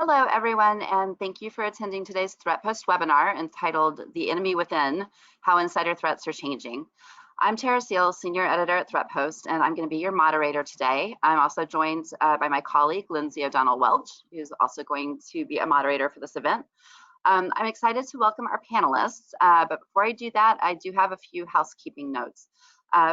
Hello, everyone, and thank you for attending today's Threatpost webinar entitled The Enemy Within, How Insider Threats Are Changing. I'm Tara Seal, Senior Editor at Threatpost, and I'm going to be your moderator today. I'm also joined by my colleague, Lindsey Welch, who's also going to be a moderator for this event. I'm excited to welcome our panelists, but before I do that, I do have a few housekeeping notes.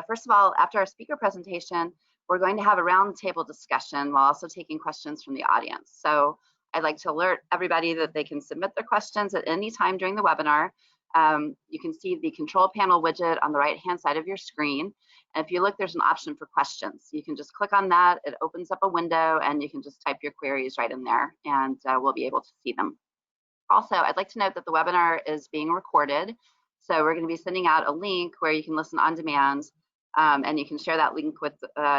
First of all, after our speaker presentation, we're going to have a roundtable discussion while also taking questions from the audience. So I'd like to alert everybody that they can submit their questions at any time during the webinar. You can see the control panel widget on the right-hand side of your screen. And if you look, there's an option for questions. You can just click on that. It opens up a window, and you can just type your queries right in there, and we'll be able to see them. Also, I'd like to note that the webinar is being recorded. So we're going to be sending out a link where you can listen on demand, and you can share that link with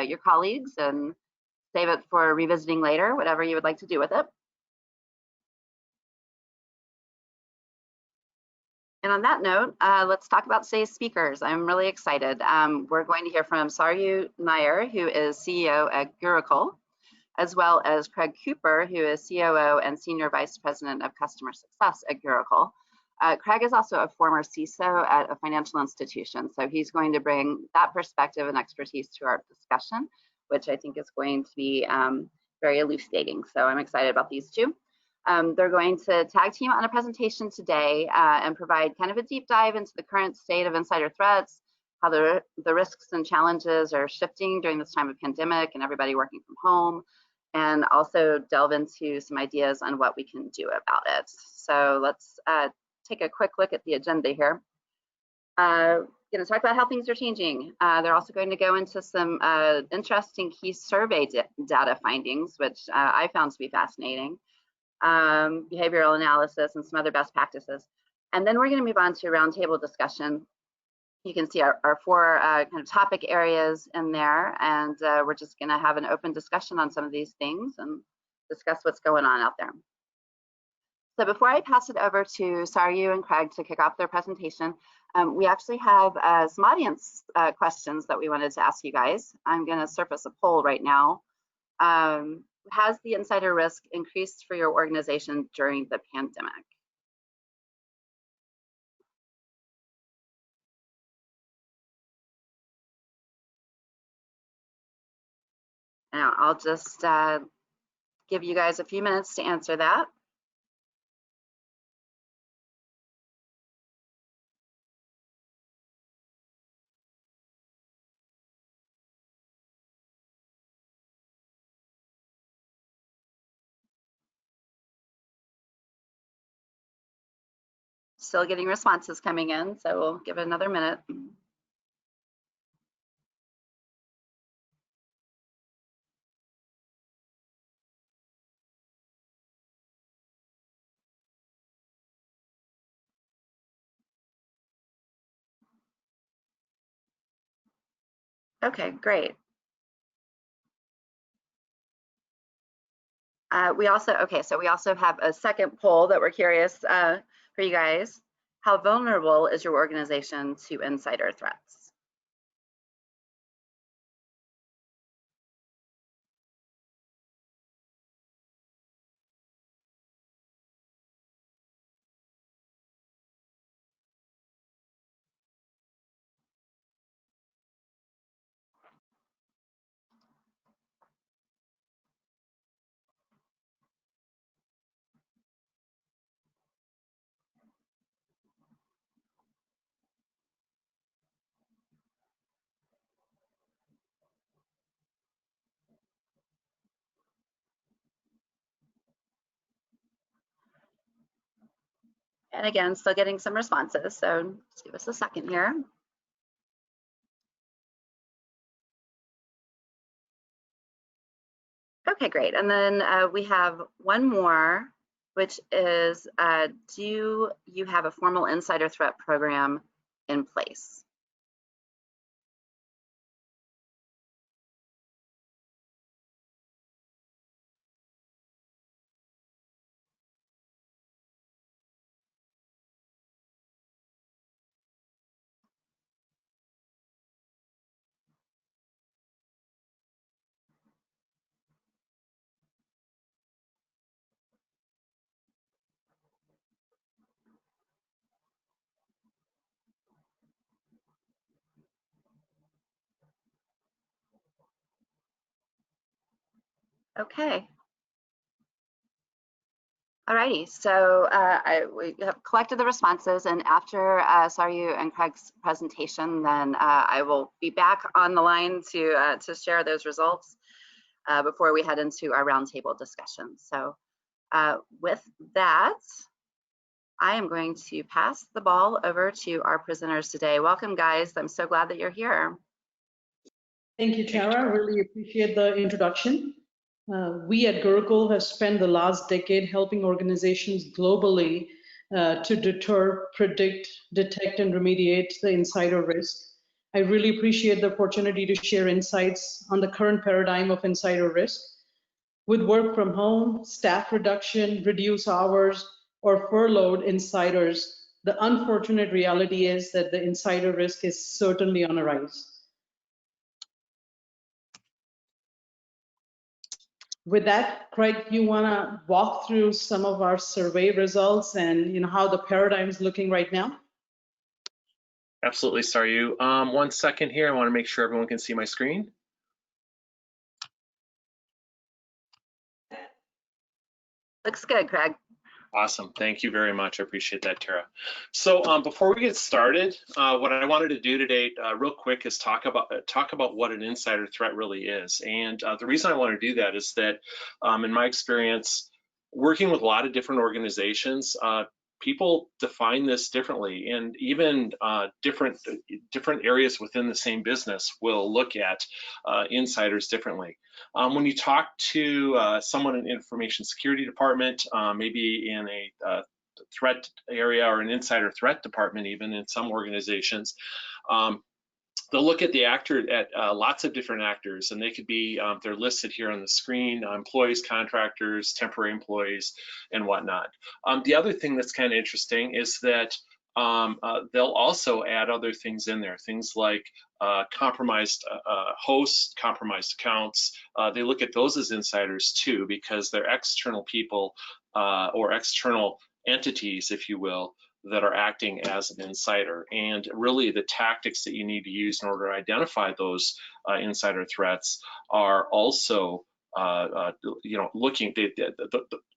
your colleagues and save it for revisiting later, whatever you would like to do with it. And on that note, let's talk about today's speakers. I'm really excited. We're going to hear from Saryu Nayyar, who is CEO at Gurucul, as well as Craig Cooper, who is COO and Senior Vice President of Customer Success at Gurucul. Craig is also a former CISO at a financial institution, so he's going to bring that perspective and expertise to our discussion, which I think is going to be very elucidating. So I'm excited about these two. They're going to tag team on a presentation today and provide kind of a deep dive into the current state of insider threats, how the risks and challenges are shifting during this time of pandemic and everybody working from home, and also delve into some ideas on what we can do about it. So let's take a quick look at the agenda here. Going to talk about how things are changing. They're also going to go into some interesting key survey data findings, which I found to be fascinating. Behavioral analysis and some other best practices. And then we're going to move on to a roundtable discussion. You can see our four kind of topic areas in there, and we're just going to have an open discussion on some of these things and discuss what's going on out there. So before I pass it over to Saryu and Craig to kick off their presentation, we actually have some audience questions that we wanted to ask you guys. I'm going to surface a poll right now. Has the insider risk increased for your organization during the pandemic? Now, I'll just give you guys a few minutes to answer that. Still getting responses coming in, so we'll give it another minute. Okay, great. We also have a second poll that we're curious for you guys. How vulnerable is your organization to insider threats? And again, still getting some responses, so just give us a second here. Okay, great. And then we have one more, which is, do you have a formal insider threat program in place? Okay. Alrighty, so we have collected the responses, and after Saryu and Craig's presentation, then I will be back on the line to share those results before we head into our roundtable discussion. So with that, I am going to pass the ball over to our presenters today. Welcome, guys. I'm so glad that you're here. Thank you, Tara. I really appreciate the introduction. We at Gurucul have spent the last decade helping organizations globally to deter, predict, detect, and remediate the insider risk. I really appreciate the opportunity to share insights on the current paradigm of insider risk. With work from home, staff reduction, reduced hours, or furloughed insiders, the unfortunate reality is that the insider risk is certainly on a rise. With that, Craig, you want to walk through some of our survey results and how the paradigm is looking right now? Absolutely, Saryu. 1 second here. I want to make sure everyone can see my screen. Looks good, Craig. Awesome. Thank you very much. I appreciate that, Tara. So before we get started, what I wanted to do today real quick is talk about what an insider threat really is. And the reason I want to do that is that in my experience, working with a lot of different organizations, people define this differently, and even different areas within the same business will look at insiders differently. When you talk to someone in information security department, maybe in a threat area or an insider threat department, even in some organizations, they'll look at lots of different actors, and they could be, they're listed here on the screen, employees, contractors, temporary employees, and whatnot. The other thing that's kind of interesting is that they'll also add other things in there, things like compromised hosts, compromised accounts. They look at those as insiders too, because they're external people or external entities, if you will, that are acting as an insider. And really the tactics that you need to use in order to identify those insider threats are also looking,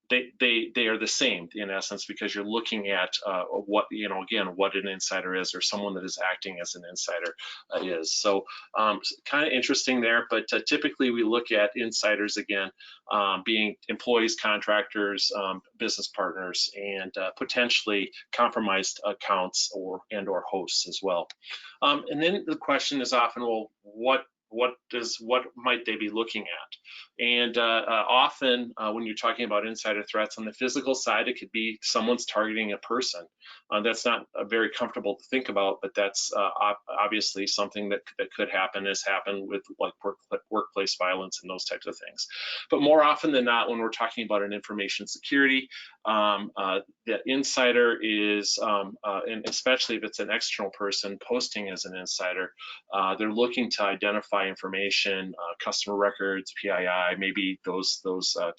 they are the same in essence, because you're looking at what an insider is, or someone that is acting as an insider is. So kind of interesting there, but typically we look at insiders again being employees, contractors, business partners, and potentially compromised accounts or hosts as well. And then the question is often, well, what might they be looking at? And often when you're talking about insider threats on the physical side, it could be someone's targeting a person. That's not very comfortable to think about, but that's obviously something that could happen, has happened with like workplace violence and those types of things. But more often than not, when we're talking about an information security, the insider is, and especially if it's an external person posting as an insider, they're looking to identify information, customer records, PII, maybe those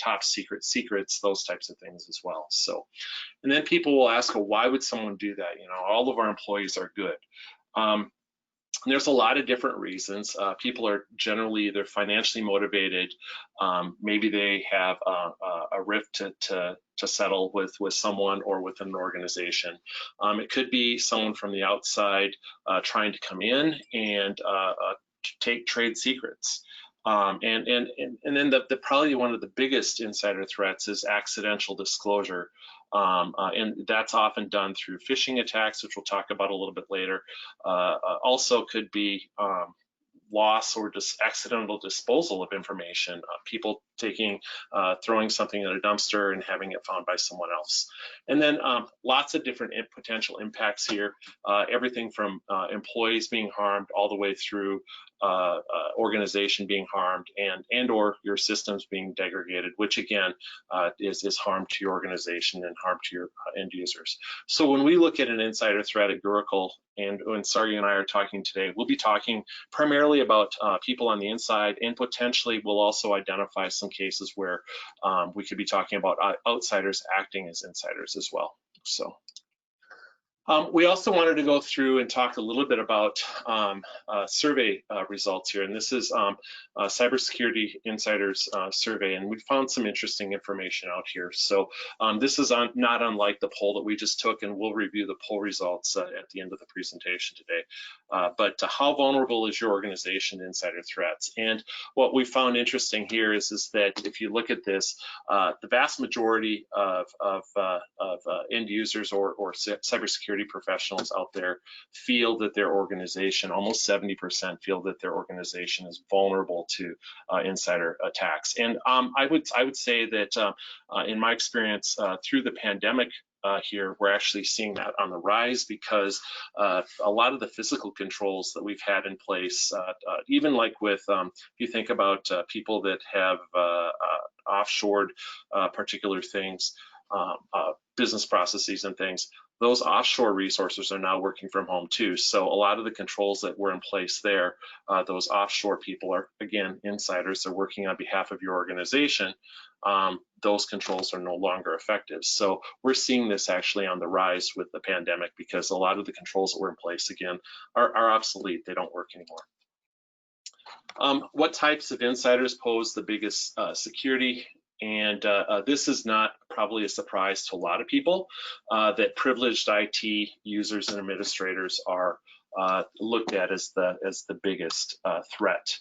top secrets, those types of things as well. So, and then people will ask, well, why would someone do that? All of our employees are good. There's a lot of different reasons. People are generally either financially motivated, maybe they have a rift to settle with someone or with an organization. It could be someone from the outside trying to come in and take trade secrets. And then probably one of the biggest insider threats is accidental disclosure. And that's often done through phishing attacks, which we'll talk about a little bit later. Also could be loss or accidental disposal of information, people throwing something in a dumpster and having it found by someone else. And then lots of different potential impacts here, everything from employees being harmed all the way through organization being harmed and or your systems being degraded, which again is harm to your organization and harm to your end users. So when we look at an insider threat at Gurucul, and when Saryu and I are talking today, we'll be talking primarily about people on the inside, and potentially we'll also identify some cases where we could be talking about outsiders acting as insiders as well. So We also wanted to go through and talk a little bit about survey results here, and this is Cybersecurity Insiders survey, and we found some interesting information out here. So this is not unlike the poll that we just took, and we'll review the poll results at the end of the presentation today. But how vulnerable is your organization to insider threats? And what we found interesting here is that if you look at this, the vast majority of end users or cybersecurity professionals out there feel that their organization, almost 70% feel that their organization is vulnerable to insider attacks. And I would say that in my experience through the pandemic here, we're actually seeing that on the rise because a lot of the physical controls that we've had in place, even like with, if you think about people that have offshored particular things, business processes and things, those offshore resources are now working from home too. So a lot of the controls that were in place there, those offshore people are, again, insiders, they're working on behalf of your organization. Those controls are no longer effective. So we're seeing this actually on the rise with the pandemic because a lot of the controls that were in place, again, are obsolete. They don't work anymore. What types of insiders pose the biggest security? And this is not probably a surprise to a lot of people that privileged IT users and administrators are looked at as the biggest threat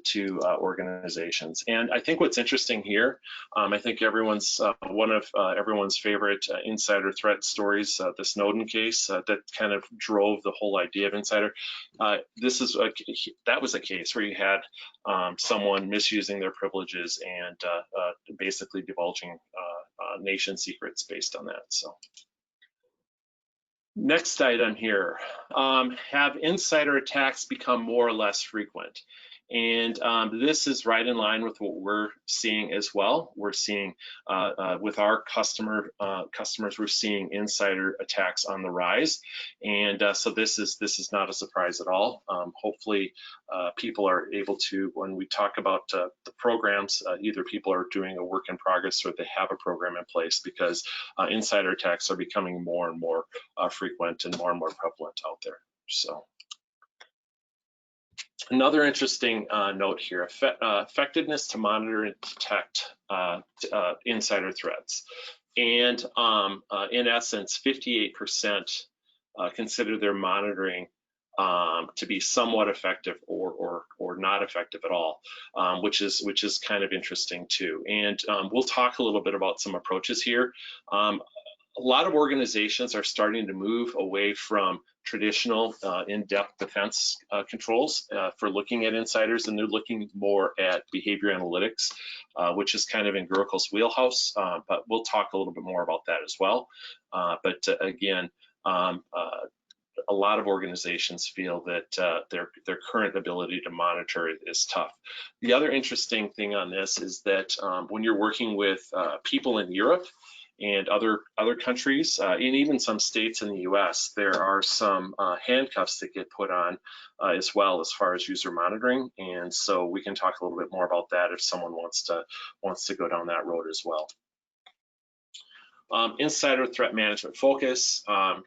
to organizations. And I think what's interesting here, I think everyone's one of everyone's favorite insider threat stories, the Snowden case that kind of drove the whole idea of insider. That was a case where you had someone misusing their privileges and basically divulging nation secrets based on that. So. Next item here, have insider attacks become more or less frequent? And this is right in line with what we're seeing as well. We're seeing with our customers, we're seeing insider attacks on the rise. And so this is not a surprise at all. Hopefully people are able to, when we talk about the programs, either people are doing a work in progress or they have a program in place because insider attacks are becoming more and more frequent and more prevalent out there. So. Another interesting note here, effectiveness to monitor and detect insider threats. And in essence, 58% consider their monitoring to be somewhat effective or not effective at all, which is kind of interesting too. And we'll talk a little bit about some approaches here. A lot of organizations are starting to move away from traditional in-depth defense controls for looking at insiders, and they're looking more at behavior analytics, which is kind of in Gurucul's wheelhouse, but we'll talk a little bit more about that as well. But again, a lot of organizations feel that their current ability to monitor is tough. The other interesting thing on this is that when you're working with people in Europe, and other countries, and even some states in the US, there are some handcuffs that get put on as well as far as user monitoring. And so we can talk a little bit more about that if someone wants to go down that road as well. Insider threat management focus.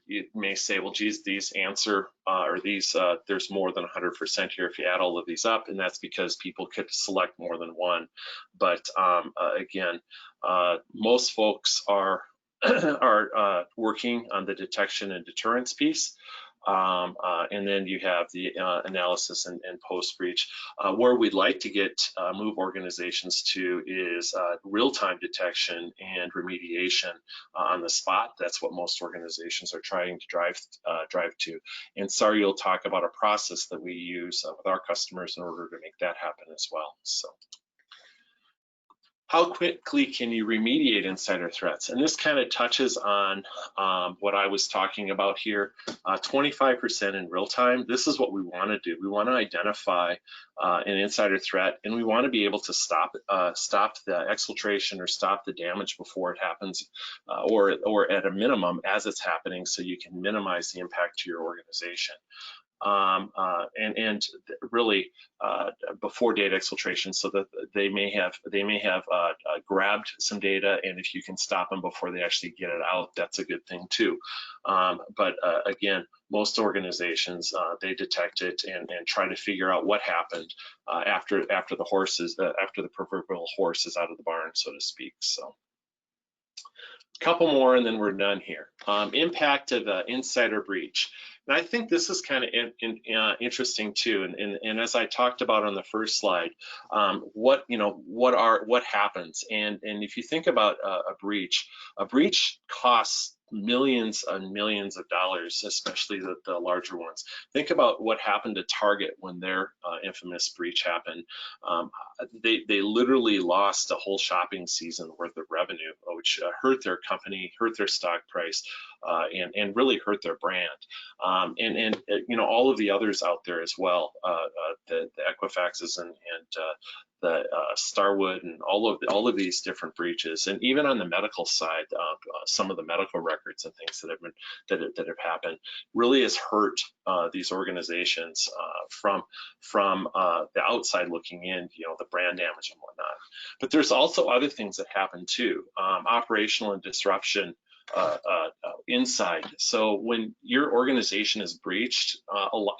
You may say, well, geez, these answer, or these, there's more than 100% here if you add all of these up, and that's because people could select more than one. But again, most folks are working on the detection and deterrence piece. And then you have the analysis and post-breach. Where we'd like to move organizations to is real-time detection and remediation on the spot. That's what most organizations are trying to drive to. And Saryu will talk about a process that we use with our customers in order to make that happen as well. So. How quickly can you remediate insider threats? And this kind of touches on what I was talking about here, 25% in real time. This is what we want to do. We want to identify an insider threat, and we want to be able to stop the exfiltration or stop the damage before it happens, or at a minimum as it's happening, so you can minimize the impact to your organization. and really before data exfiltration, so that they may have grabbed some data, and if you can stop them before they actually get it out, that's a good thing too. But again, most organizations they detect it and try to figure out what happened after the proverbial horse is out of the barn, so to speak. So. Couple more and then we're done here. Impact of insider breach. And I think this is kind of interesting too. And as I talked about on the first slide, what happens? And if you think about a breach costs millions and millions of dollars, especially the larger ones. Think about what happened to Target when their infamous breach happened. They literally lost a whole shopping season worth of revenue, which hurt their company, hurt their stock price, and really hurt their brand. And all of the others out there as well, the Equifaxes and the Starwood and all of these different breaches, and even on the medical side, some of the medical records and things that have happened really has hurt these organizations from the outside looking in, the brand damage and whatnot. But there's also other things that happen too, operational and disruption inside. So when your organization is breached,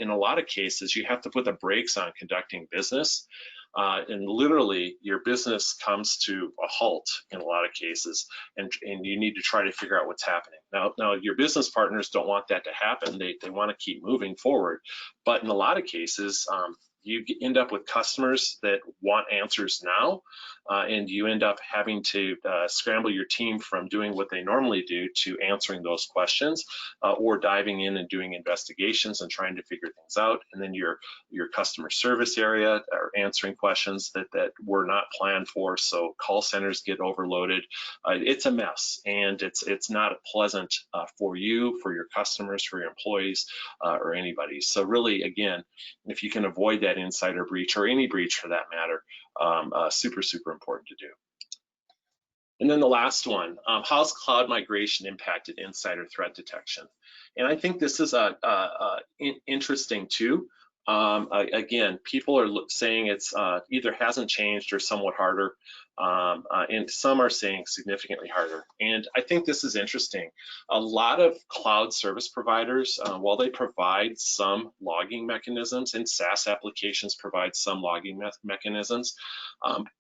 in a lot of cases, you have to put the brakes on conducting business. And literally your business comes to a halt in a lot of cases, and you need to try to figure out what's happening. Now your business partners don't want that to happen. They want to keep moving forward, but in a lot of cases, you end up with customers that want answers now, and you end up having to scramble your team from doing what they normally do to answering those questions, or diving in and doing investigations and trying to figure things out. And then your customer service area are answering questions that were not planned for, so call centers get overloaded. It's a mess, and it's not pleasant for you, for your customers, for your employees, or anybody. So really, again, if you can avoid that insider breach, or any breach for that matter, super important to do. And then the last one, how's cloud migration impacted insider threat detection? And I think this is interesting too. Again, people are saying it's either hasn't changed or somewhat harder, and some are saying significantly harder. And I think this is interesting. A lot of cloud service providers, while they provide some logging mechanisms, and SaaS applications provide some logging mechanisms,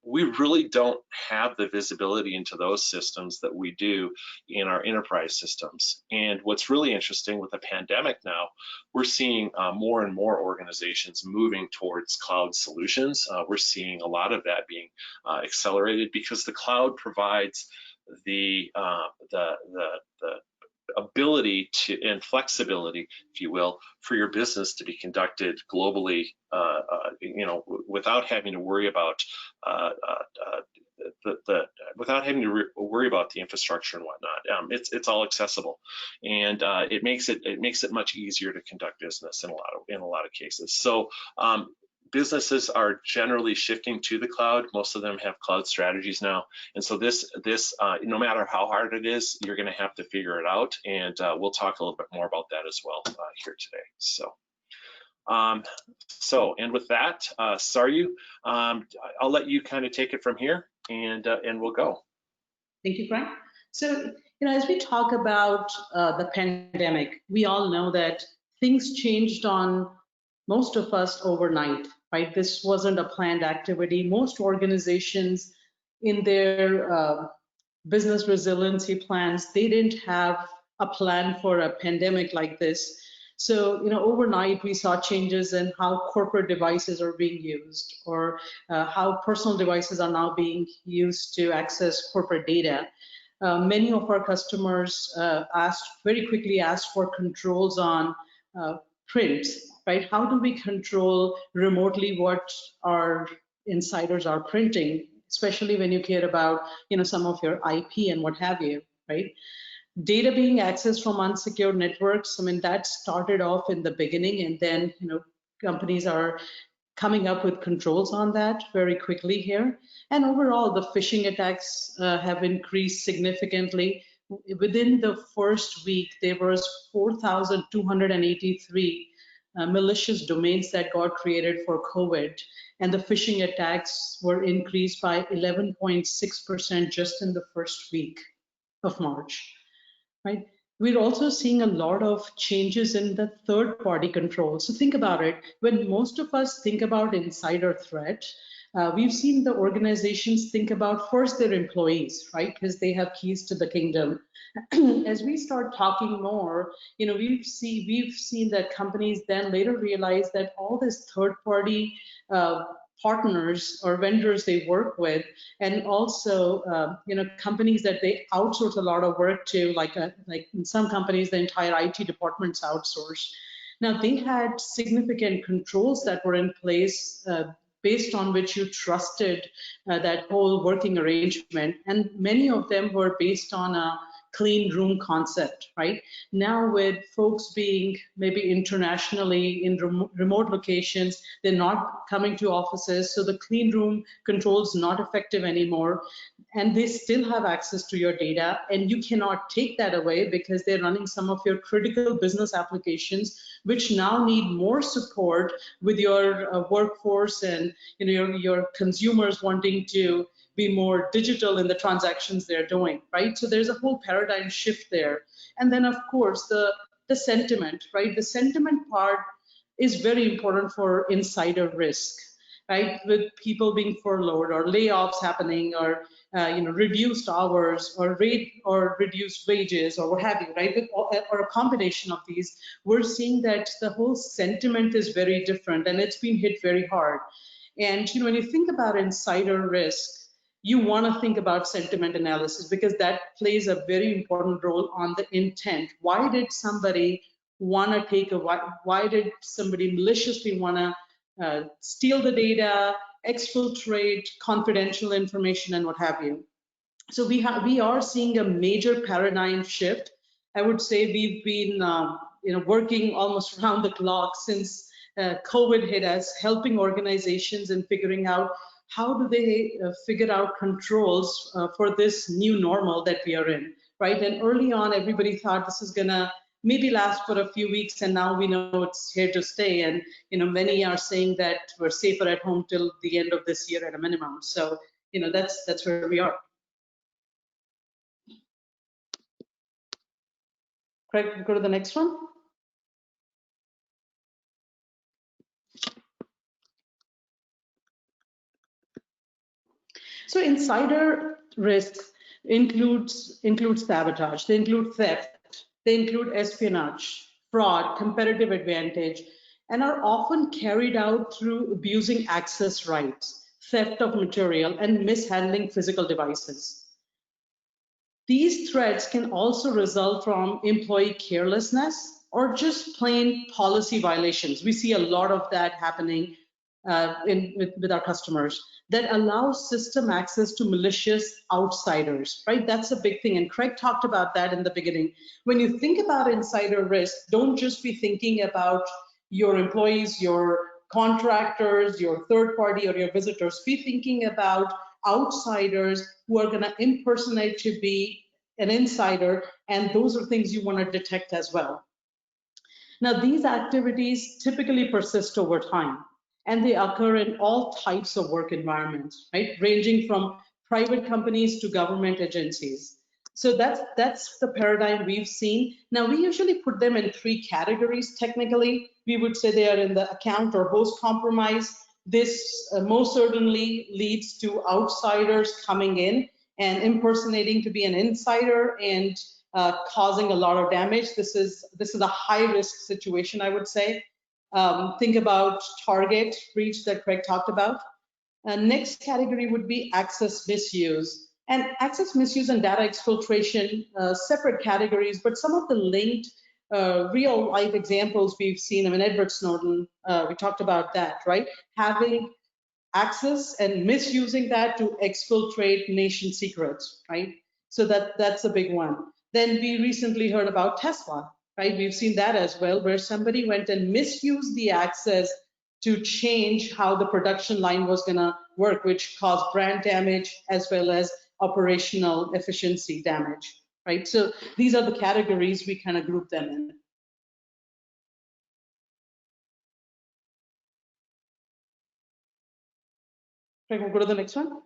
we really don't have the visibility into those systems that we do in our enterprise systems. And what's really interesting with the pandemic now, we're seeing more and more organizations moving towards cloud solutions. We're seeing a lot of that being accelerated because the cloud provides the ability to, and flexibility, if you will, for your business to be conducted globally, without having to worry about worry about the infrastructure and whatnot. It's all accessible, and it makes it much easier to conduct business in a lot of cases. So businesses are generally shifting to the cloud. Most of them have cloud strategies now, and so this no matter how hard it is, you're going to have to figure it out, and we'll talk a little bit more about that as well here today. So and with that, Saryu, I'll let you kind of take it from here, and we'll go. Thank you, Frank. So as we talk about the pandemic, we all know that things changed on most of us overnight, right? This wasn't a planned activity. Most organizations in their business resiliency plans, they didn't have a plan for a pandemic like this. So, overnight we saw changes in how corporate devices are being used, or how personal devices are now being used to access corporate data. Many of our customers very quickly asked for controls on prints, right? How do we control remotely what our insiders are printing, especially when you care about, some of your IP and what have you, right? Data being accessed from unsecured networks, that started off in the beginning, and then, companies are coming up with controls on that very quickly here. And overall, the phishing attacks have increased significantly. Within the first week, there was 4,283 malicious domains that got created for COVID, and the phishing attacks were increased by 11.6% just in the first week of March, right? We're also seeing a lot of changes in the third-party control. So think about it. When most of us think about insider threat, we've seen the organizations think about first their employees, right? Because they have keys to the kingdom. As we start talking more, we've seen that companies then later realize that all this third-party partners or vendors they work with, and also companies that they outsource a lot of work to, like in some companies the entire IT department's outsourced. Now they had significant controls that were in place based on which you trusted that whole working arrangement, and many of them were based on a clean room concept, right? Now with folks being maybe internationally in remote locations, they're not coming to offices, so the clean room control is not effective anymore, and they still have access to your data, and you cannot take that away because they're running some of your critical business applications, which now need more support with your workforce and your consumers wanting to be more digital in the transactions they're doing, right? So there's a whole paradigm shift there. And then of course, the sentiment, right? The sentiment part is very important for insider risk, right? With people being furloughed or layoffs happening or reduced hours or reduced wages or what have you, right? Or a combination of these, we're seeing that the whole sentiment is very different and it's been hit very hard. And when you think about insider risk, you want to think about sentiment analysis because that plays a very important role on the intent. Why did somebody want to why did somebody maliciously want to steal the data, exfiltrate confidential information, and what have you? So we are seeing a major paradigm shift. I would say we've been working almost around the clock since COVID hit us, helping organizations in figuring out how do they figure out controls for this new normal that we are in, right? And early on, everybody thought this is gonna maybe last for a few weeks, and now we know it's here to stay. And many are saying that we're safer at home till the end of this year at a minimum. So that's where we are. Craig, go to the next one. So insider risk includes sabotage, they include theft, they include espionage, fraud, competitive advantage, and are often carried out through abusing access rights, theft of material, and mishandling physical devices. These threats can also result from employee carelessness or just plain policy violations. We see a lot of that happening with our customers that allows system access to malicious outsiders, right? That's a big thing. And Craig talked about that in the beginning. When you think about insider risk, don't just be thinking about your employees, your contractors, your third party, or your visitors. Be thinking about outsiders who are going to impersonate to be an insider, and those are things you want to detect as well. Now, these activities typically persist over time, and they occur in all types of work environments, right? Ranging from private companies to government agencies. So that's the paradigm we've seen. Now, we usually put them in 3 categories. Technically, we would say they are in the account or host compromise. This most certainly leads to outsiders coming in and impersonating to be an insider and causing a lot of damage. This is a high-risk situation, I would say. Think about Target breach that Craig talked about. Next category would be access misuse. And access misuse and data exfiltration, separate categories, but some of the linked real life examples we've seen. I mean, Edward Snowden, we talked about that, right? Having access and misusing that to exfiltrate nation secrets, right? So that's a big one. Then we recently heard about Tesla, right? We've seen that as well, where somebody went and misused the access to change how the production line was gonna work, which caused brand damage as well as operational efficiency damage, right? So these are the categories we kind of group them in. We'll go to the next one.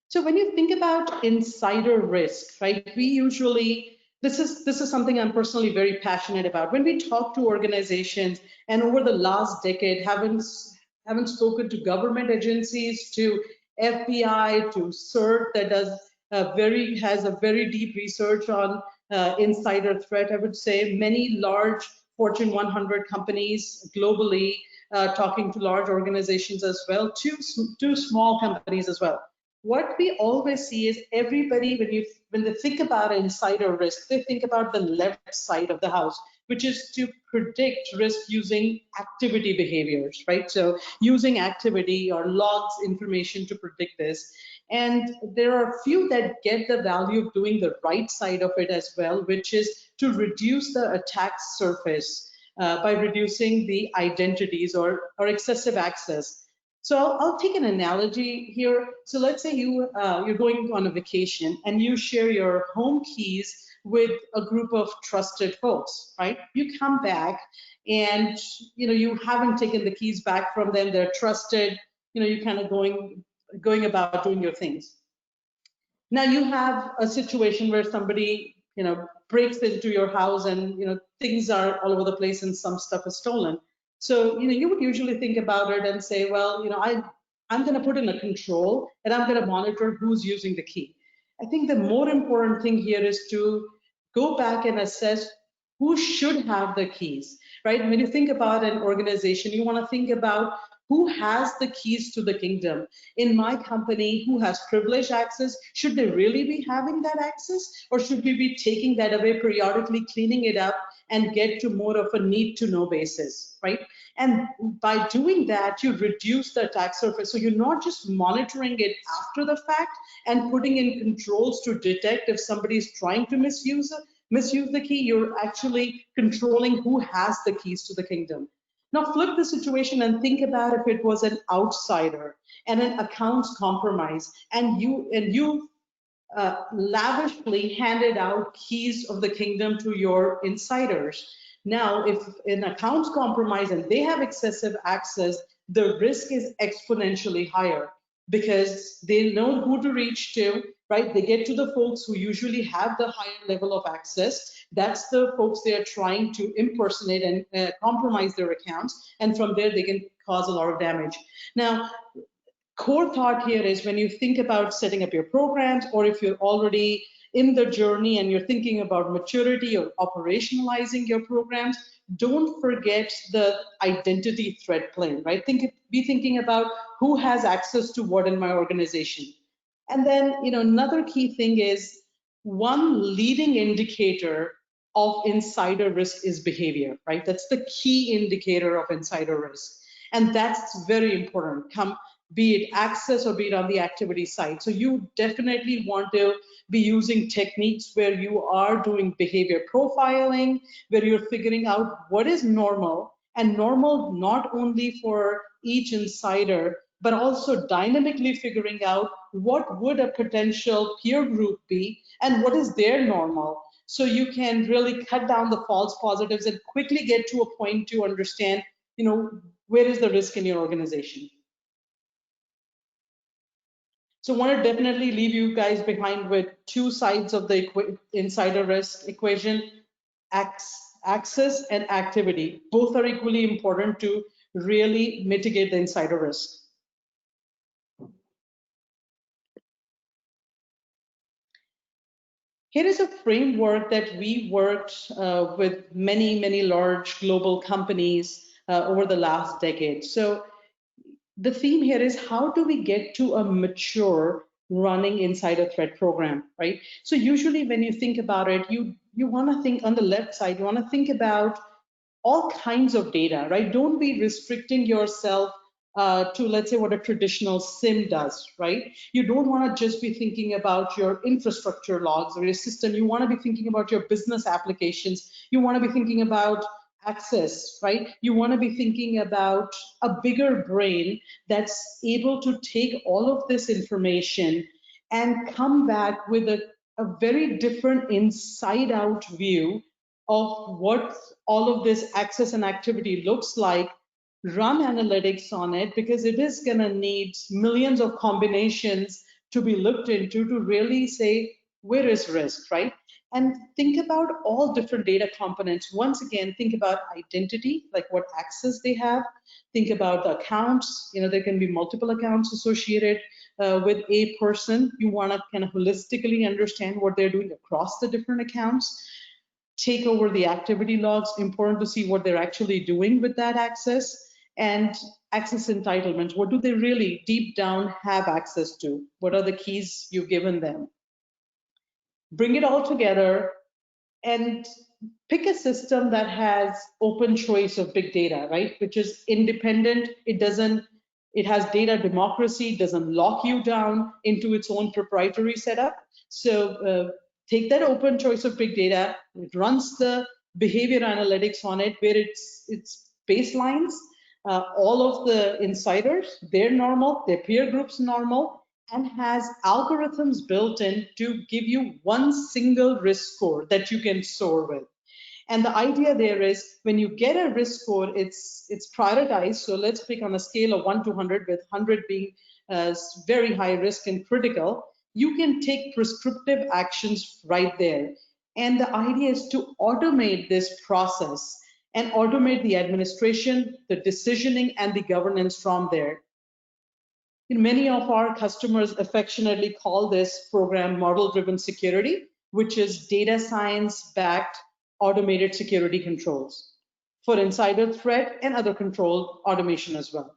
So when you think about insider risk, right, we usually, this is something I'm personally very passionate about. When we talk to organizations, and over the last decade, haven't spoken to government agencies, to FBI, to CERT that has a very deep research on insider threat. I would say many large Fortune 100 companies globally, talking to large organizations as well, to small companies as well. What we always see is everybody, when they think about insider risk, they think about the left side of the house, which is to predict risk using activity behaviors, right? So using activity or logs information to predict this. And there are a few that get the value of doing the right side of it as well, which is to reduce the attack surface by reducing the identities or excessive access. So I'll take an analogy here. So let's say you're going on a vacation and you share your home keys with a group of trusted folks, right? You come back and you haven't taken the keys back from them. They're trusted. You're kind of going about doing your things. Now you have a situation where somebody breaks into your house and things are all over the place and some stuff is stolen. So you would usually think about it and say, well, I'm going to put in a control and I'm going to monitor who's using the key. I think the more important thing here is to go back and assess who should have the keys, right? When you think about an organization, you want to think about who has the keys to the kingdom. In my company, who has privileged access? Should they really be having that access? Or should we be taking that away, periodically cleaning it up and get to more of a need to know basis, right? And by doing that, you reduce the attack surface. So you're not just monitoring it after the fact and putting in controls to detect if somebody is trying to misuse the key. You're actually controlling who has the keys to the kingdom. Now flip the situation and think about if it was an outsider and an accounts compromise, and you lavishly handed out keys of the kingdom to your insiders. Now, if an account's compromise and they have excessive access, the risk is exponentially higher because they know who to reach to, right? They get to the folks who usually have the higher level of access. That's the folks they are trying to impersonate and compromise their accounts. And from there, they can cause a lot of damage. Now, core thought here is when you think about setting up your programs, or if you're already in the journey and you're thinking about maturity or operationalizing your programs, don't forget the identity threat plane, right? Be thinking about who has access to what in my organization. And then, another key thing is one leading indicator of insider risk is behavior, right? That's the key indicator of insider risk. And that's very important, be it access or be it on the activity side. So you definitely want to be using techniques where you are doing behavior profiling, where you're figuring out what is normal, and normal not only for each insider, but also dynamically figuring out what would a potential peer group be and what is their normal. So you can really cut down the false positives and quickly get to a point to understand, where is the risk in your organization. So I want to definitely leave you guys behind with two sides of the insider risk equation, access and activity. Both are equally important to really mitigate the insider risk. Here is a framework that we worked with many large global companies over the last decade. So the theme here is how do we get to a mature running insider threat program, right? So usually when you think about it, you want to think on the left side, you want to think about all kinds of data, right? Don't be restricting yourself to, let's say, what a traditional SIM does, right? You don't want to just be thinking about your infrastructure logs or your system. You want to be thinking about your business applications. You want to be thinking about access, right? You want to be thinking about a bigger brain that's able to take all of this information and come back with a very different inside out view of what all of this access and activity looks like run analytics on it, because it is going to need millions of combinations to be looked into to really say, where is risk, right? And think about all different data components. Once again, think about identity, like what access they have. Think about the accounts. There can be multiple accounts associated with a person. You want to kind of holistically understand what they're doing across the different accounts. Take over the activity logs, important to see what they're actually doing with that access. And access entitlements, what do they really deep down have access to? What are the keys you've given them? Bring it all together and pick a system that has open choice of big data, right? Which is independent. It has data democracy, doesn't lock you down into its own proprietary setup. So take that open choice of big data, it runs the behavior analytics on it, where it's baselines, all of the insiders, they're normal, their peer group's normal, and has algorithms built in to give you one single risk score that you can soar with. And the idea there is, when you get a risk score, it's prioritized. So let's pick on a scale of 1 to 100, with 100 being very high risk and critical. You can take prescriptive actions right there. And the idea is to automate this process and automate the administration, the decisioning, and the governance from there. Many of our customers affectionately call this program model-driven security, which is data science-backed automated security controls for insider threat and other control automation as well.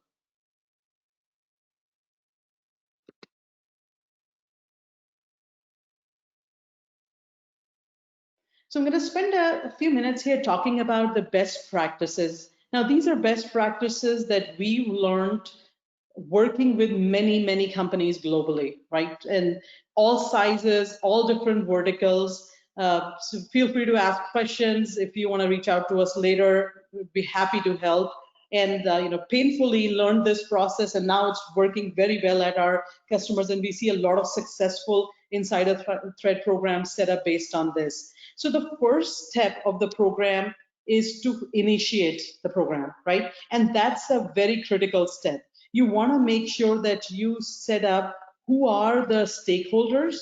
So I'm going to spend a few minutes here talking about the best practices. Now, these are best practices that we've learned working with many companies globally, right? And all sizes, all different verticals. So feel free to ask questions. If you want to reach out to us later, we'd be happy to help. And painfully learned this process, and now it's working very well at our customers, and we see a lot of successful insider threat programs set up based on this. So the first step of the program is to initiate the program, right? And that's a very critical step. You want to make sure that you set up who are the stakeholders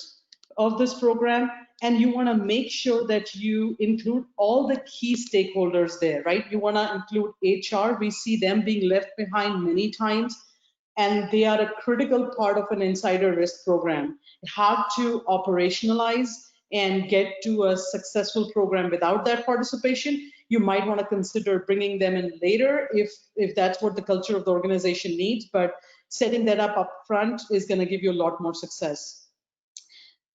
of this program, and you want to make sure that you include all the key stakeholders there, right? You want to include HR. We see them being left behind many times, and they are a critical part of an insider risk program. Hard to operationalize and get to a successful program without that participation. You might want to consider bringing them in later if that's what the culture of the organization needs, but setting that up front is going to give you a lot more success.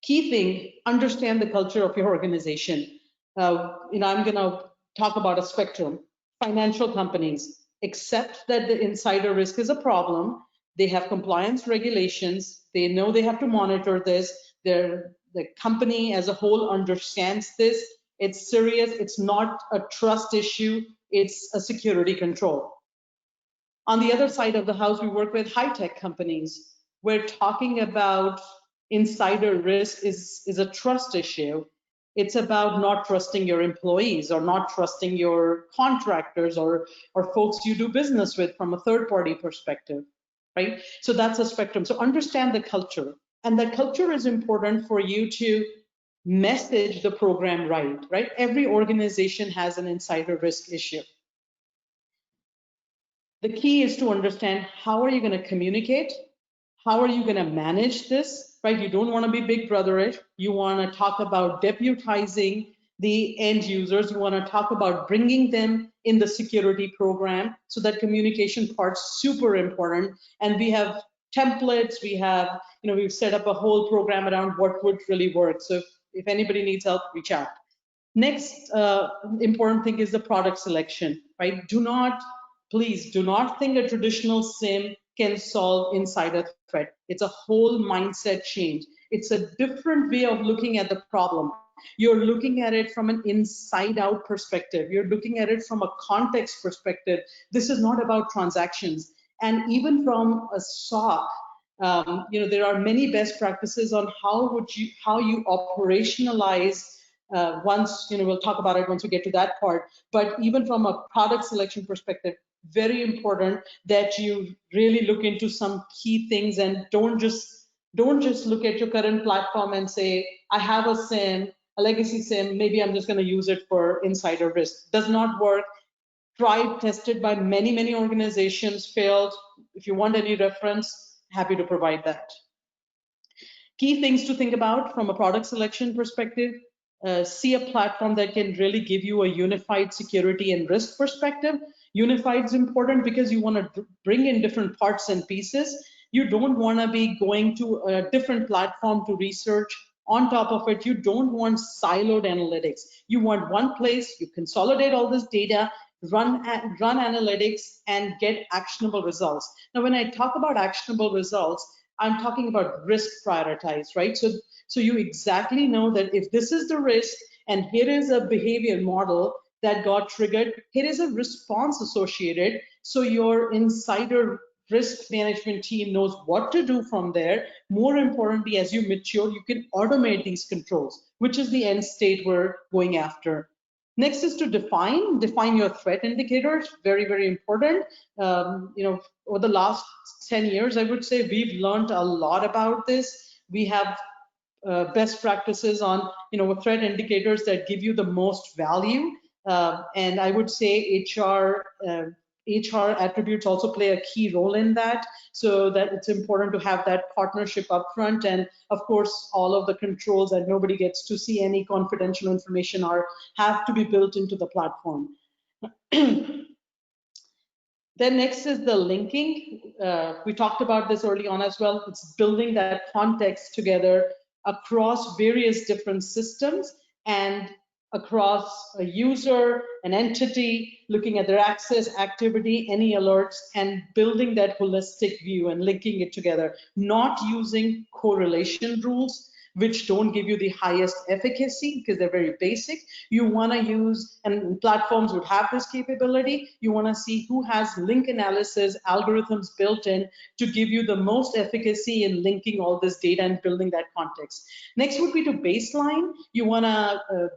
Key thing, understand the culture of your organization. I'm going to talk about a spectrum. Financial companies accept that the insider risk is a problem. They have compliance regulations. They know they have to monitor this. The company as a whole understands this. It's serious. It's not a trust issue. It's a security control. On the other side of the house, we work with high-tech companies. We're talking about insider risk is a trust issue. It's about not trusting your employees or not trusting your contractors or folks you do business with from a third-party perspective, right? So that's a spectrum. So understand the culture. And that culture is important for you to message the program right? Every organization has an insider risk issue. The key is to understand, how are you going to communicate? How are you going to manage this, right? You don't want to be big brotherish. You want to talk about deputizing the end users. You want to talk about bringing them in the security program. So that communication part's super important. And we have templates. We have, we've set up a whole program around what would really work. So if anybody needs help, reach out. Next important thing is the product selection, right? Please do not think a traditional SIM can solve insider threat. It's a whole mindset change. It's a different way of looking at the problem. You're looking at it from an inside out perspective. You're looking at it from a context perspective. This is not about transactions. And even from a SOC, there are many best practices on how you operationalize once, we'll talk about it once we get to that part. But even from a product selection perspective, very important that you really look into some key things and don't just look at your current platform and say, I have a SIM, a legacy SIM, maybe I'm just going to use it for insider risk. Does not work. Tried, tested by many, many organizations, failed. If you want any reference, happy to provide that. Key things to think about from a product selection perspective, see a platform that can really give you a unified security and risk perspective. Unified is important because you want to bring in different parts and pieces. You don't want to be going to a different platform to research. On top of it, you don't want siloed analytics. You want one place, you consolidate all this data, run analytics, and get actionable results. Now, when I talk about actionable results, I'm talking about risk prioritized, right? So you exactly know that if this is the risk and here is a behavior model that got triggered, here is a response associated. So your insider risk management team knows what to do from there. More importantly, as you mature, you can automate these controls, which is the end state we're going after. Next is to define your threat indicators. Very, very important. Over the last 10 years, I would say we've learned a lot about this. We have best practices on threat indicators that give you the most value. And I would say HR attributes also play a key role in that, so that it's important to have that partnership upfront. And of course, all of the controls that nobody gets to see any confidential information have to be built into the platform. Then next is the linking. We talked about this early on as well. It's building that context together across various different systems and across a user, an entity, looking at their access, activity, any alerts, and building that holistic view and linking it together, not using correlation rules, which don't give you the highest efficacy because they're very basic. You want to use, and platforms would have this capability, you want to see who has link analysis algorithms built in to give you the most efficacy in linking all this data and building that context. Next would be to baseline. You want to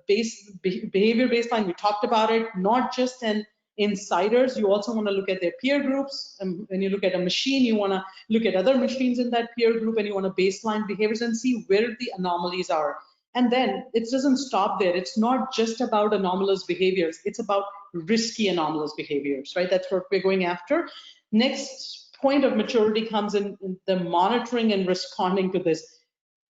behavior baseline. We talked about it, not just an insiders. You also want to look at their peer groups. And when you look at a machine, you want to look at other machines in that peer group, and you want to baseline behaviors and see where the anomalies are. And then it doesn't stop there. It's not just about anomalous behaviors. It's about risky anomalous behaviors, right? That's what we're going after. Next point of maturity comes in the monitoring and responding to this.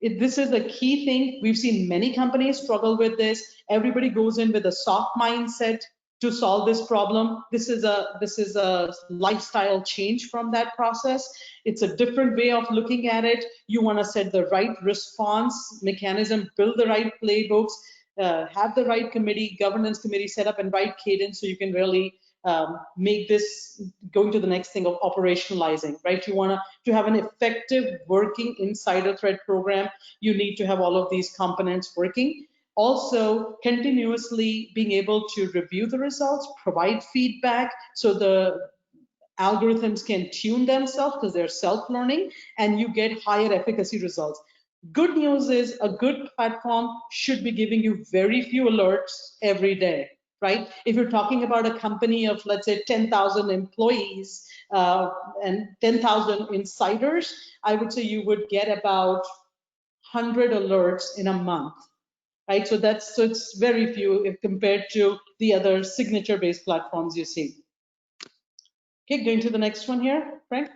This is a key thing. We've seen many companies struggle with this. Everybody goes in with a soft mindset to solve this problem. This is a lifestyle change from that process. It's a different way of looking at it. You want to set the right response mechanism, build the right playbooks, have the right governance committee set up and right cadence, so you can really make this going to the next thing of operationalizing, right? You want to have an effective working insider threat program. You need to have all of these components working. Also, continuously being able to review the results, provide feedback, so the algorithms can tune themselves because they're self-learning, and you get higher efficacy results. Good news is a good platform should be giving you very few alerts every day, right? If you're talking about a company of, let's say, 10,000 employees and 10,000 insiders, I would say you would get about 100 alerts in a month. Right, so it's very few if compared to the other signature-based platforms you see. Okay, going to the next one here, Frank.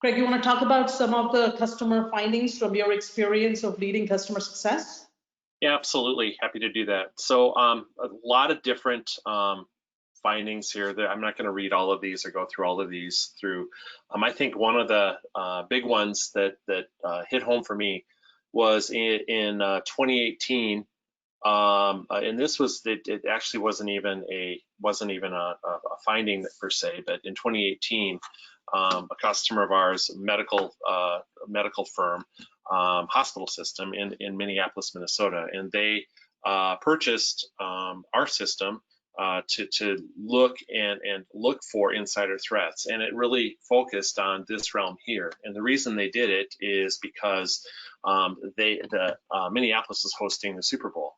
Craig, you want to talk about some of the customer findings from your experience of leading customer success? Yeah, absolutely. Happy to do that. So a lot of different findings here that I'm not going to read all of these or go through all of these through. I think one of the big ones that hit home for me was in 2018, and this was it actually wasn't even a finding per se, but in 2018, a customer of ours, medical firm, hospital system in Minneapolis, Minnesota, and they purchased our system to look look for insider threats, and it really focused on this realm here. And the reason they did it is because Minneapolis is hosting the Super Bowl,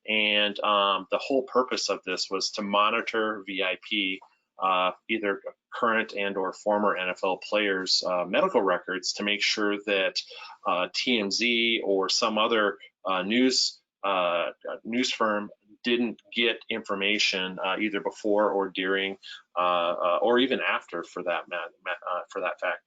and the whole purpose of this was to monitor VIP, either current and or former NFL players' medical records, to make sure that TMZ or some other news firm didn't get information either before or during or even after, for that fact,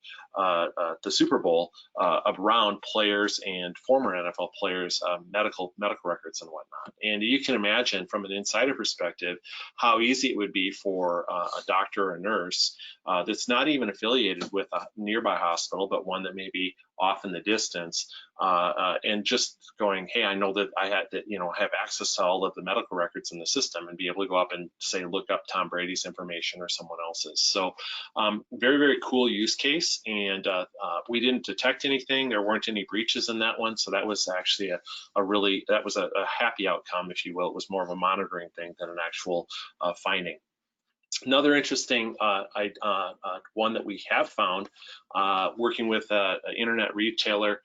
the Super Bowl, around players and former NFL players' medical records and whatnot. And you can imagine from an insider perspective how easy it would be for a doctor or a nurse that's not even affiliated with a nearby hospital, but one that may be off in the distance, and just going, hey, I know that I have access to all of the medical records in the system, and be able to go up and say, look up Tom Brady's information or someone else's. So very, very cool use case. And we didn't detect anything. There weren't any breaches in that one. So that was actually a happy outcome, if you will. It was more of a monitoring thing than an actual finding. Another interesting one that we have found, working with an internet retailer,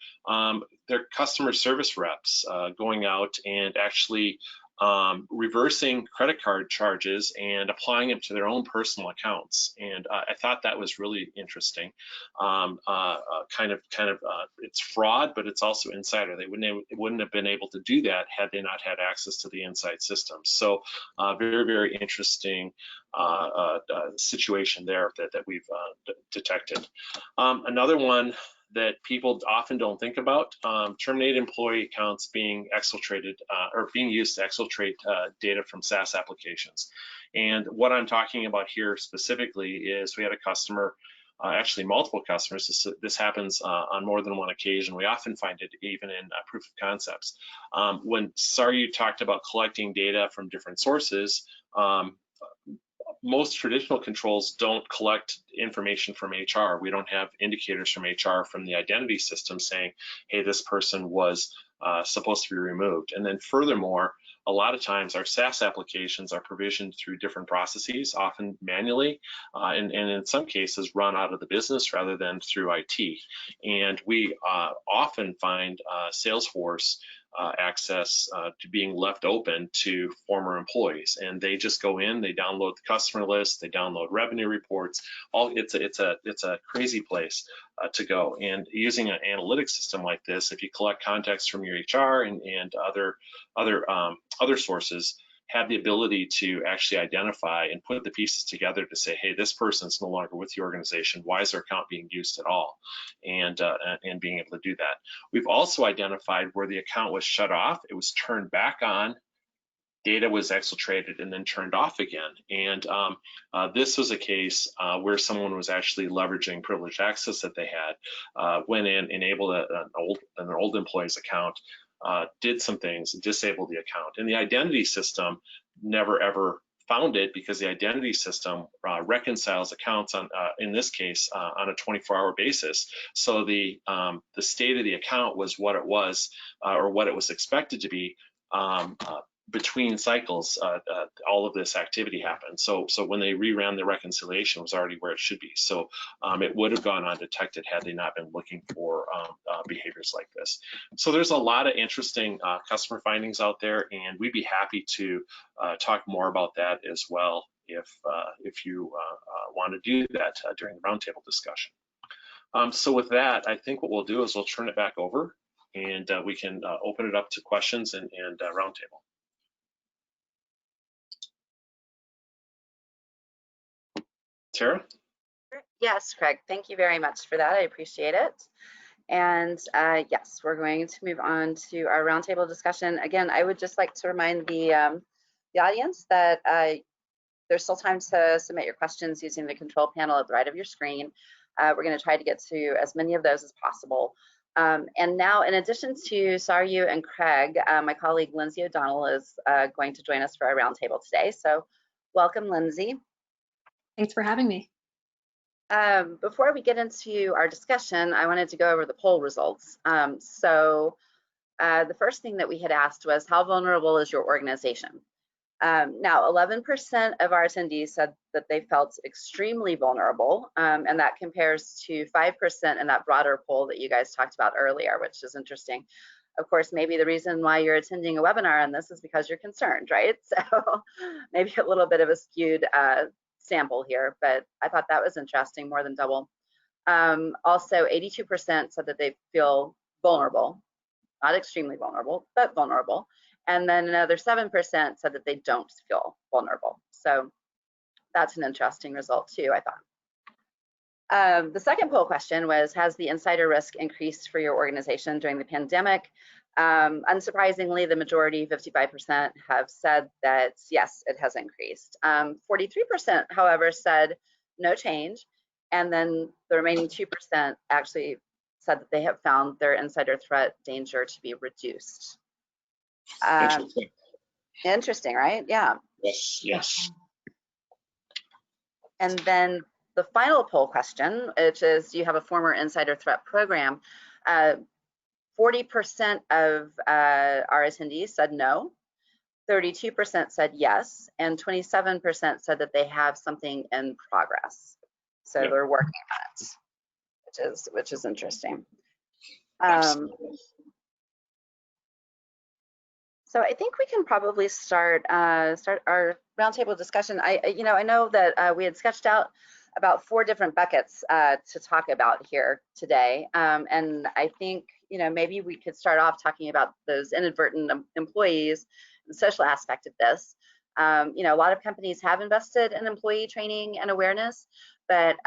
their customer service reps going out and actually reversing credit card charges and applying them to their own personal accounts. And I thought that was really interesting. It's fraud, but it's also insider. They wouldn't have been able to do that had they not had access to the inside system. So very, very interesting situation there that we've detected. Another one that people often don't think about, terminated employee accounts being exfiltrated or being used to exfiltrate data from SaaS applications. And what I'm talking about here specifically is we had a customer, actually multiple customers. This happens on more than one occasion. We often find it even in proof of concepts. When Saryu talked about collecting data from different sources, most traditional controls don't collect information from HR. We don't have indicators from HR from the identity system saying, hey, this person was supposed to be removed. And then furthermore, a lot of times our SaaS applications are provisioned through different processes, often manually, and in some cases run out of the business rather than through IT. And we often find Salesforce access to being left open to former employees, and they just go in, they download the customer list, they download revenue reports. It's a crazy place to go. And using an analytics system like this, if you collect context from your HR and other sources, have the ability to actually identify and put the pieces together to say, hey, this person's no longer with the organization. Why is their account being used at all? And being able to do that. We've also identified where the account was shut off. It was turned back on, data was exfiltrated, and then turned off again. And this was a case where someone was actually leveraging privileged access that they had, went in, enabled an old employee's account, did some things, disabled the account, and the identity system never ever found it, because the identity system reconciles accounts on, in this case, on a 24-hour basis. So the state of the account was what it was, or what it was expected to be. Between cycles, all of this activity happened. So when they reran the reconciliation, it was already where it should be. So it would have gone undetected had they not been looking for behaviors like this. So there's a lot of interesting customer findings out there, and we'd be happy to talk more about that as well if you want to do that during the roundtable discussion. So with that, I think what we'll do is we'll turn it back over, and we can open it up to questions and roundtable. Tara? Yes, Craig, thank you very much for that. I appreciate it. And yes, we're going to move on to our roundtable discussion. Again, I would just like to remind the audience that there's still time to submit your questions using the control panel at the right of your screen. We're going to try to get to as many of those as possible. And now, in addition to Saryu and Craig, my colleague Lindsey O'Donnell is going to join us for our roundtable today. So welcome, Lindsey. Thanks for having me. Before we get into our discussion, I wanted to go over the poll results. The first thing that we had asked was, how vulnerable is your organization? Now, 11% of our attendees said that they felt extremely vulnerable, and that compares to 5% in that broader poll that you guys talked about earlier, which is interesting. Of course, maybe the reason why you're attending a webinar on this is because you're concerned, right? So maybe a little bit of a skewed sample here, but I thought that was interesting, more than double. Also, 82% said that they feel vulnerable, not extremely vulnerable, but vulnerable. And then another 7% said that they don't feel vulnerable. So that's an interesting result too, I thought. The second poll question was, has the insider risk increased for your organization during the pandemic? Unsurprisingly, the majority, 55%, have said that yes, it has increased. 43%, however, said no change. And then the remaining 2% actually said that they have found their insider threat danger to be reduced. Interesting. Interesting, right? Yeah. Yes, yes. And then the final poll question, which is, do you have a former insider threat program? 40% of our attendees said no, 32% said yes, and 27% said that they have something in progress. So Yeah. they're working on it, which is interesting. So I think we can probably start our roundtable discussion. I know that we had sketched out about 4 different buckets to talk about here today, and I think maybe we could start off talking about those inadvertent employees, the social aspect of this. A lot of companies have invested in employee training and awareness, but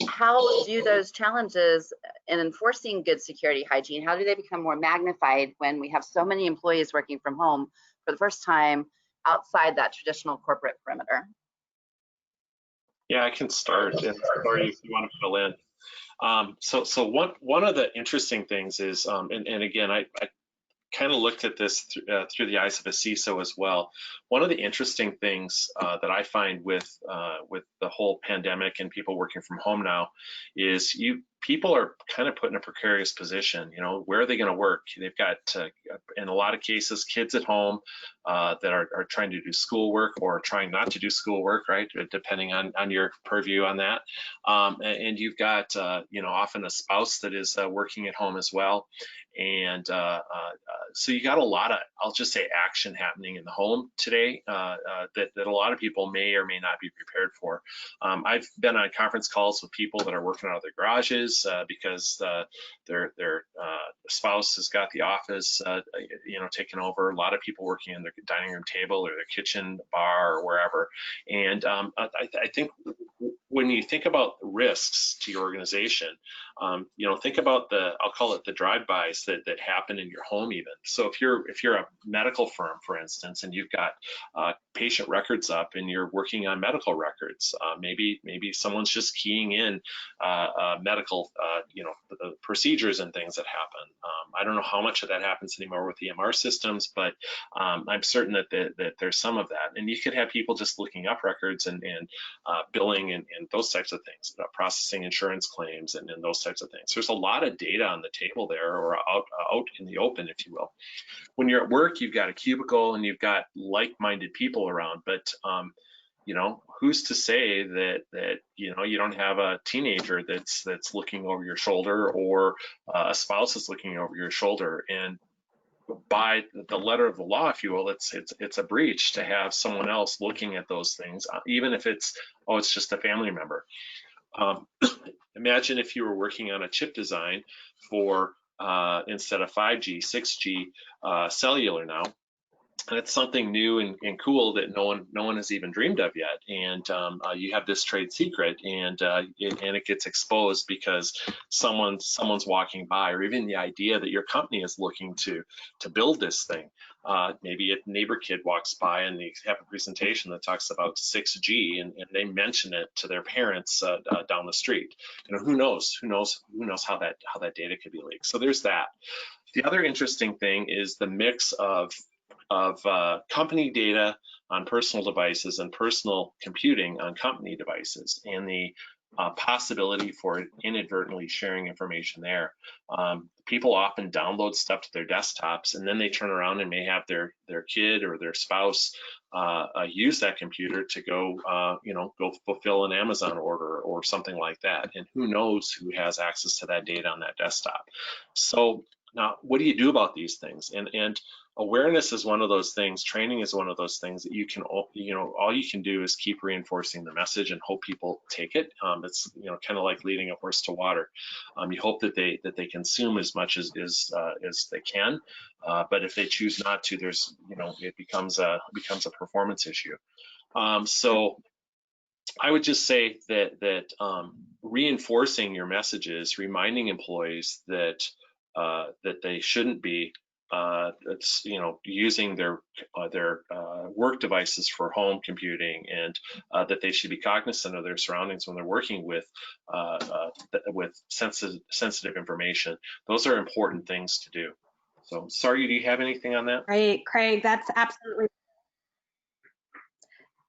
how do those challenges in enforcing good security hygiene, how do they become more magnified when we have so many employees working from home for the first time outside that traditional corporate perimeter? Yeah, I can start, and sorry if you want to fill in. So one of the interesting things is, and again, I kind of looked at this through the eyes of a CISO as well. One of the interesting things that I find with the whole pandemic and people working from home now is people are kind of put in a precarious position. Where are they going to work? They've got, in a lot of cases, kids at home that are trying to do schoolwork or trying not to do schoolwork, right? Depending on your purview on that. And you've got, often a spouse that is working at home as well. And so you got a lot of, I'll just say, action happening in the home today that a lot of people may or may not be prepared for. I've been on conference calls with people that are working out of their garages because their spouse has got the office, taken over. A lot of people working in their dining room table or their kitchen bar or wherever. And I think when you think about risks to your organization, think about I'll call it the drive-bys that happen in your home even. So if you're a medical firm, for instance, and you've got patient records up and you're working on medical records, maybe someone's just keying in medical, the procedures and things that happen. I don't know how much of that happens anymore with EMR systems, but I'm certain that there's some of that. And you could have people just looking up records and billing and those types of things, processing insurance claims and those types of things. There's a lot of data on the table there, or out in the open, if you will. When you're at work, you've got a cubicle and you've got like-minded people around, but who's to say that you don't have a teenager that's looking over your shoulder, or a spouse is looking over your shoulder? And by the letter of the law, if you will, it's a breach to have someone else looking at those things, even if it's just a family member. Imagine if you were working on a chip design for instead of 5G, 6G cellular now. And it's something new and cool that no one has even dreamed of yet. And you have this trade secret, and it gets exposed because someone's walking by, or even the idea that your company is looking to build this thing. Maybe a neighbor kid walks by and they have a presentation that talks about 6G, and they mention it to their parents down the street. Who knows how that data could be leaked. So there's that. The other interesting thing is the mix of company data on personal devices and personal computing on company devices, and the possibility for inadvertently sharing information there. People often download stuff to their desktops, and then they turn around and may have their kid or their spouse use that computer to go go fulfill an Amazon order or something like that. And who knows who has access to that data on that desktop. So now, what do you do about these things? And awareness is one of those things. Training is one of those things that you can, all you can do is keep reinforcing the message and hope people take it. It's kind of like leading a horse to water. You hope that they consume as much as they can, but if they choose not to, there's it becomes a performance issue. So I would just say that reinforcing your messages, reminding employees that they shouldn't be using their work devices for home computing, and that they should be cognizant of their surroundings when they're working with sensitive information. Those are important things to do. So, Saryu, do you have anything on that? Right, Craig, that's absolutely.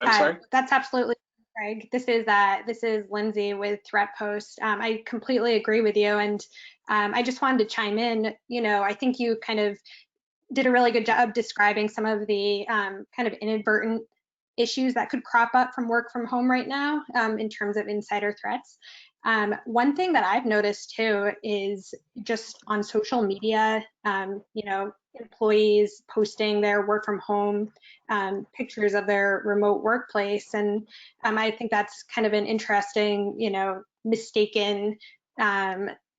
I'm sorry? That's absolutely, Craig. This is Lindsey with Threatpost. I completely agree with you, and I just wanted to chime in. I think you kind of did a really good job describing some of the kind of inadvertent issues that could crop up from work from home right now in terms of insider threats. One thing that I've noticed too is just on social media, employees posting their work from home pictures of their remote workplace. And I think that's kind of an interesting, mistaken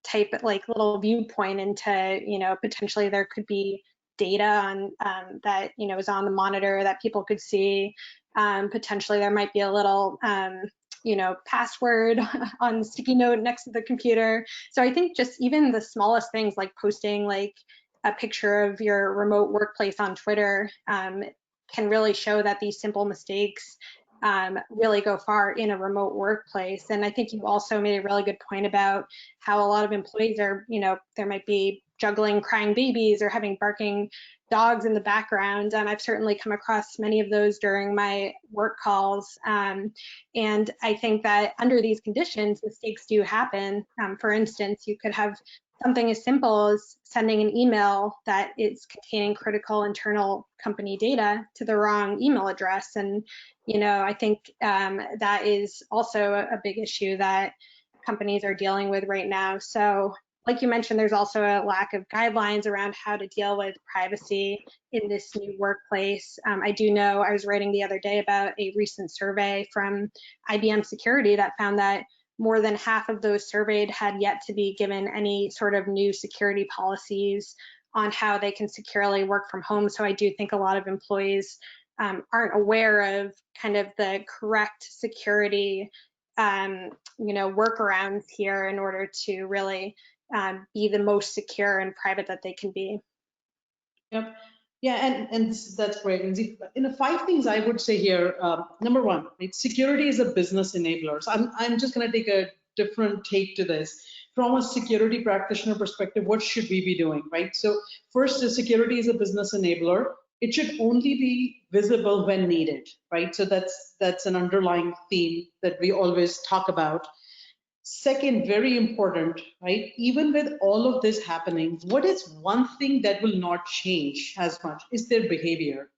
type like little viewpoint into, potentially there could be data on that, is on the monitor that people could see. Potentially there might be a little, password on the sticky note next to the computer. So I think just even the smallest things like posting like a picture of your remote workplace on Twitter can really show that these simple mistakes really go far in a remote workplace. And I think you also made a really good point about how a lot of employees are, there might be juggling crying babies or having barking dogs in the background. I've certainly come across many of those during my work calls. And I think that under these conditions, mistakes do happen. For instance, you could have something as simple as sending an email that is containing critical internal company data to the wrong email address. And, I think that is also a big issue that companies are dealing with right now. So like you mentioned, there's also a lack of guidelines around how to deal with privacy in this new workplace. I do know I was writing the other day about a recent survey from IBM Security that found that more than half of those surveyed had yet to be given any sort of new security policies on how they can securely work from home. So I do think a lot of employees aren't aware of kind of the correct security, workarounds here in order to really be the most secure and private that they can be. Yep. Yeah, and that's great, Lindsey. 5 things I would say here. Number one, right, security is a business enabler. So I'm just going to take a different take to this. From a security practitioner perspective, what should we be doing, right? So first, the security is a business enabler. It should only be visible when needed, right? So that's an underlying theme that we always talk about. Second, very important, right? Even with all of this happening, what is one thing that will not change as much is their behavior,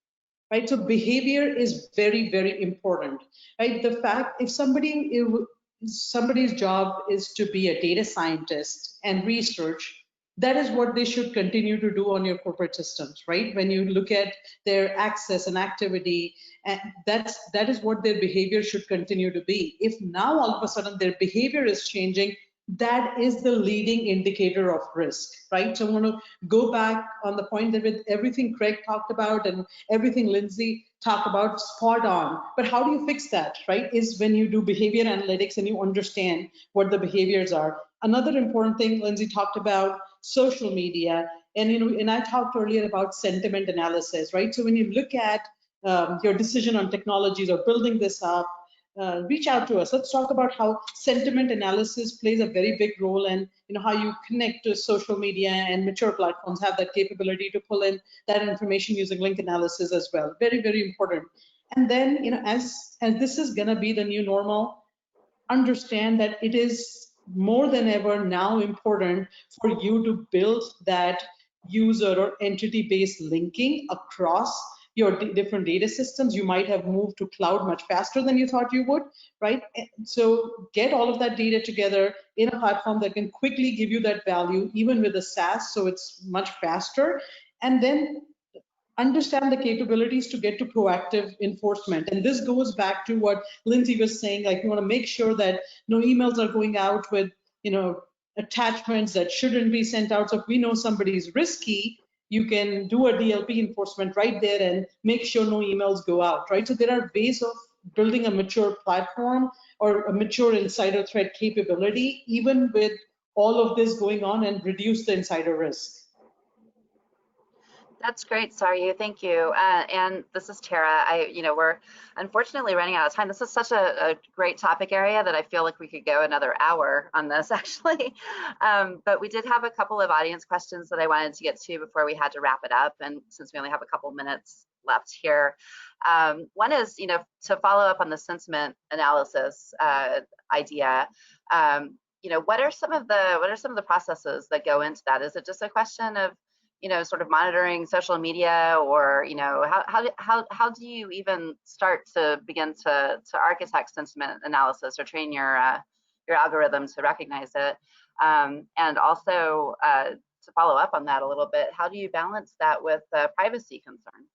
right? So behavior is very, very important, right? The fact if somebody's job is to be a data scientist and research, that is what they should continue to do on your corporate systems, right? When you look at their access and activity, and that is what their behavior should continue to be. If now all of a sudden their behavior is changing, that is the leading indicator of risk, right? So I want to go back on the point that with everything Craig talked about and everything Lindsey talked about, spot on. But how do you fix that, right? Is when you do behavior analytics and you understand what the behaviors are. Another important thing Lindsey talked about, social media, and I talked earlier about sentiment analysis, right? So when you look at your decision on technologies or building this up, reach out to us. Let's talk about how sentiment analysis plays a very big role, and how you connect to social media, and mature platforms have that capability to pull in that information using link analysis as well. Very, very important. And then, as this is going to be the new normal, understand that it is more than ever now important for you to build that user or entity-based linking across your different data systems. You might have moved to cloud much faster than you thought you would, right? So get all of that data together in a platform that can quickly give you that value, even with a SaaS, so it's much faster. And then understand the capabilities to get to proactive enforcement. And this goes back to what Lindsey was saying, like you want to make sure that no emails are going out with, attachments that shouldn't be sent out. So if we know somebody's risky, you can do a DLP enforcement right there and make sure no emails go out, right? So there are ways of building a mature platform or a mature insider threat capability, even with all of this going on, and reduce the insider risk. That's great, Saryu. Thank you. And this is Tara. We're unfortunately running out of time. This is such a great topic area that I feel like we could go another hour on this, actually. But we did have a couple of audience questions that I wanted to get to before we had to wrap it up. And since we only have a couple minutes left here, one is, to follow up on the sentiment analysis idea. What are some of the processes that go into that? Is it just a question of sort of monitoring social media, or how do you even start to begin to architect sentiment analysis or train your algorithm to recognize it? And also to follow up on that a little bit, how do you balance that with privacy concerns?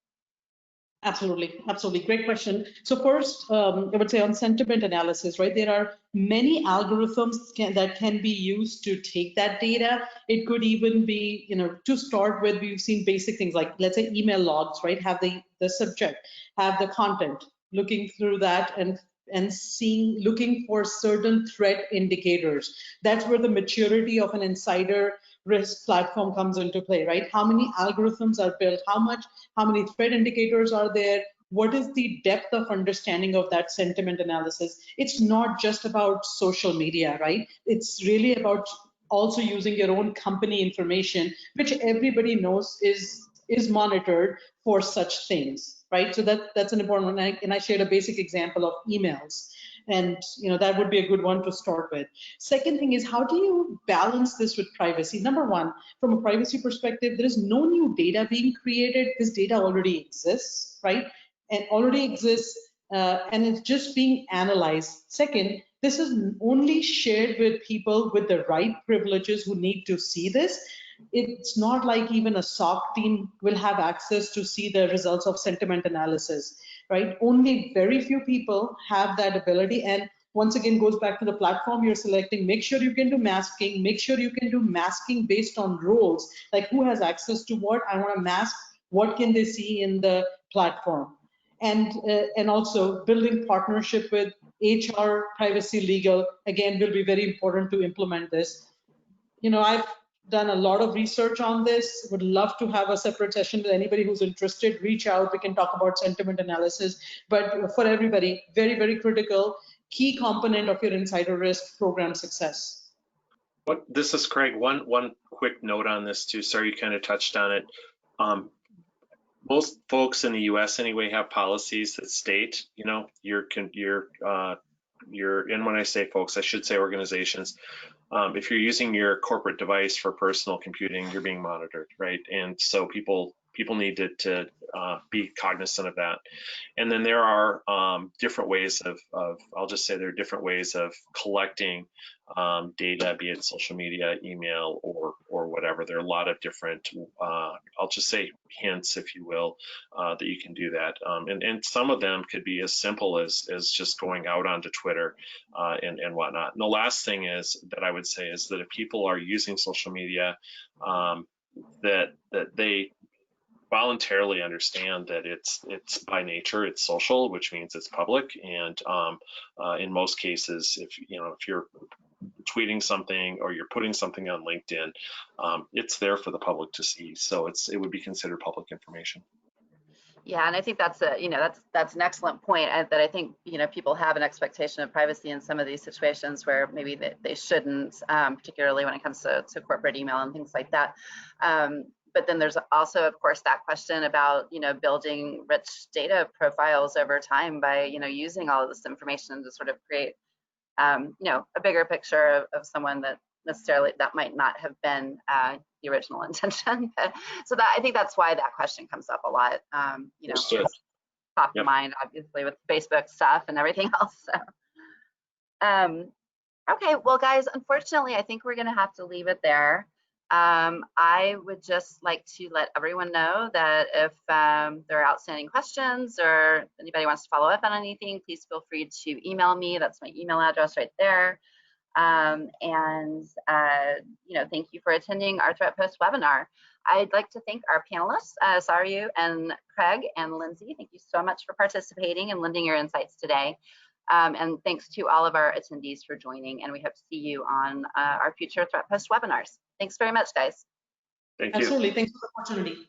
Absolutely. Great question. So first, I would say on sentiment analysis, right? There are many algorithms that can be used to take that data. It could even be, to start with, we've seen basic things like, let's say, email logs, right? Have the subject, have the content, looking through that and looking for certain threat indicators. That's where the maturity of an insider risk platform comes into play, right? How many algorithms are built? How many threat indicators are there? What is the depth of understanding of that sentiment analysis? It's not just about social media, right? It's really about also using your own company information, which everybody knows is monitored for such things, right? So that's an important one. And I shared a basic example of emails. And that would be a good one to start with. Second thing is, how do you balance this with privacy? Number one, from a privacy perspective, there is no new data being created. This data already exists, right? And already exists, and it's just being analyzed. Second, this is only shared with people with the right privileges who need to see this. It's not like even a SOC team will have access to see the results of sentiment analysis, right? Only very few people have that ability. And once again, goes back to the platform you're selecting. Make sure you can do masking. Make sure you can do masking based on roles, like who has access to what. I want to mask what can they see in the platform. And also building partnership with HR, privacy, legal, again, will be very important to implement this. I've done a lot of research on this. Would love to have a separate session with anybody who's interested. Reach out. We can talk about sentiment analysis. But for everybody, very, very critical, key component of your insider risk program success. This is Craig. One quick note on this too. Sorry, you kind of touched on it. Most folks in the U.S. anyway have policies that state, and when I say folks, I should say organizations. If you're using your corporate device for personal computing, you're being monitored, right? And so people need to be cognizant of that. And then there are different ways of I'll just say there are different ways of collecting data, be it social media, email, or whatever. There are a lot of different, I'll just say hints, if you will, that you can do that. And some of them could be as simple as just going out onto Twitter and whatnot. And the last thing is that I would say is that if people are using social media, that they voluntarily understand that it's by nature it's social, which means it's public, and in most cases, if you're tweeting something or you're putting something on LinkedIn, it's there for the public to see, so it would be considered public information. Yeah, and I think that's that's an excellent point. That I think people have an expectation of privacy in some of these situations where maybe they shouldn't, particularly when it comes to corporate email and things like that. But then there's also, of course, that question about building rich data profiles over time by using all of this information to sort of create a bigger picture of someone that necessarily that might not have been the original intention. So that I think that's why that question comes up a lot. Top of mind, obviously, with Facebook stuff and everything else. So. Okay, well, guys, unfortunately, I think we're going to have to leave it there. I would just like to let everyone know that if there are outstanding questions or anybody wants to follow up on anything, please feel free to email me. That's my email address right there. Thank you for attending our Threatpost webinar. I'd like to thank our panelists, Saryu and Craig and Lindsey. Thank you so much for participating and lending your insights today. And thanks to all of our attendees for joining, and we hope to see you on our future Threatpost webinars. Thanks very much, guys. Thank you. Absolutely, thanks for the opportunity.